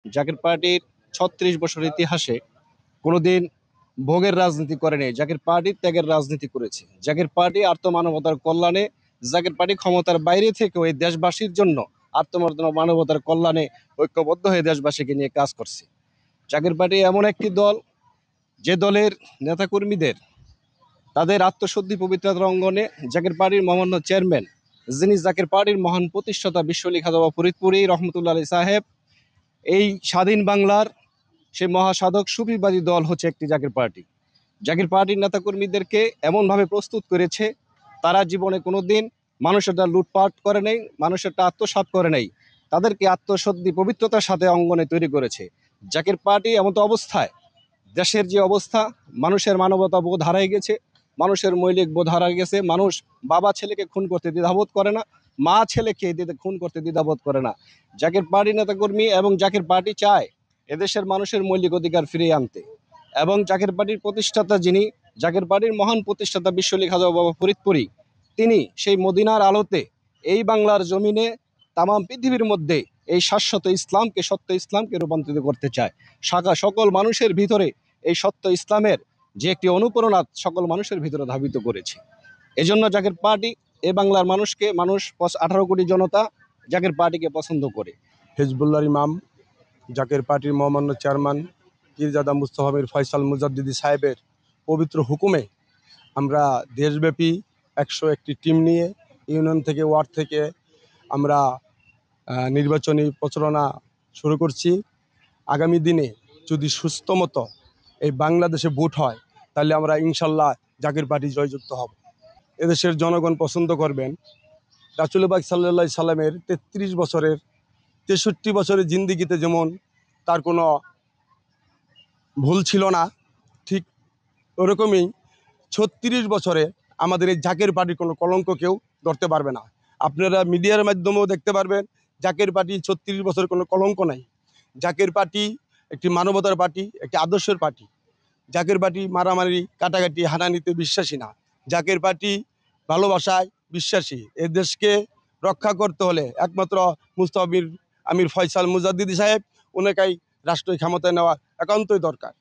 জাকের পার্টির ৩৬ বছর ইতিহাসে কোনোদিন ভোগের রাজনীতি করেনি। জাকের পার্টি ত্যাগের রাজনীতি করেছে। জাকের পার্টি আর্তমানবতার কল্যাণে, জাকের পার্টি ক্ষমতার বাইরে থেকে ওই দেশবাসীর জন্য মানবতার কল্যাণে ঐক্যবদ্ধ হয়ে দেশবাসীকে নিয়ে কাজ করছে। জাকের পার্টি এমন একটি দল, যে দলের নেতাকর্মীদের তাদের আত্মশুদ্ধি পবিত্রতার অঙ্গনে জাকের পার্টির মহামান্য চেয়ারম্যান, যিনি জাকের পার্টির মহান প্রতিষ্ঠাতা বিশ্বলি খাজা ফরিদপুরি রহমতুল্লাহ আলী সাহেব, এই স্বাধীন বাংলার সেই মহাসাধক সুফিবাদী দল হচ্ছে একটি জাকের পার্টি। জাকের পার্টির নেতাকর্মীদেরকে এমনভাবে প্রস্তুত করেছে, তারা জীবনে কোনোদিন মানুষেরটা লুটপাট করে নেই, মানুষেরটা আত্মসাৎ করে নেই, তাদেরকে আত্মশুদ্ধি পবিত্রতার সাথে অঙ্গনে তৈরি করেছে। জাকের পার্টি এমন তো অবস্থায়, দেশের যে অবস্থা, মানুষের মানবতা বোধ হারিয়ে গেছে, মানুষের মৌলিক বোধ হারিয়ে গেছে। মানুষ বাবা ছেলেকে খুন করতে দ্বিধাবোধ করে না, মা ছেলেকে খুন করতে দ্বিধাবোধ করে না। জাকের পার্টি নেতাকর্মী এবং জাকের পার্টি চায় এদেশের মানুষের মৌলিক অধিকার ফিরিয়ে আনতে। এবং জাকের পার্টির প্রতিষ্ঠাতা, যিনি জাকের পার্টির মহান প্রতিষ্ঠাতা বিশ্বলি খাজা বাবা ফরিদপুরি, তিনি সেই মদিনার আলোতে এই বাংলার জমিনে তামাম পৃথিবীর মধ্যে এই শাশ্বত ইসলামকে, সত্য ইসলামকে রূপান্তরিত করতে চায়। সকল মানুষের ভিতরে এই সত্য ইসলামের যে একটি অনুপ্রেরণা সকল মানুষের ভিতরে ধাবিত করেছে। এজন্য জাকের পার্টি এ বাংলার মানুষকে, 18 কোটি জনতা জাকের পার্টিকে পছন্দ করে। হিজবুল্লাহর ইমাম, জাকের পার্টির মহামান্য চেয়ারম্যান পীরজাদা মুস্তাফা মীর ফয়সাল মুজাদ্দিদি সাহেবের পবিত্র হুকুমে আমরা দেশব্যাপী 101টি টিম নিয়ে ইউনিয়ন থেকে, ওয়ার্ড থেকে আমরা নির্বাচনী প্রচারণা শুরু করছি। আগামী দিনে যদি সুস্থ মতো এই বাংলাদেশে ভোট হয়, তাহলে আমরা ইনশাল্লাহ জাকের পার্টি জয়যুক্ত হব। এদেশের জনগণ পছন্দ করবেন। রাসূল পাক সাল্লাল্লাহু আলাইহি সাল্লামের 63 বছরের 63 বছরের জিন্দিগিতে যেমন তার কোনো ভুল ছিল না, ঠিক ওরকমই 36 বছরে আমাদের এই জাকের পার্টির কোনো কলঙ্ক কেউ ধরতে পারবে না। আপনারা মিডিয়ার মাধ্যমেও দেখতে পারবেন, জাকের পার্টি 36 বছরের কোনো কলঙ্ক নাই। জাকের পার্টি একটি মানবতার পার্টি, একটি আদর্শের পার্টি। জাকের পার্টি মারামারি, কাটাকাটি, হানাহানিতে বিশ্বাসী না। জাকের পার্টি ভালোবাসায় বিশ্বাসী। এ দেশকে রক্ষা করতে হলে একমাত্র মুস্তাফা আমির ফয়সাল মুজাদ্দিদি সাহেব, ওনাকেই রাষ্ট্রীয় ক্ষমতায় নেওয়া একান্তই দরকার।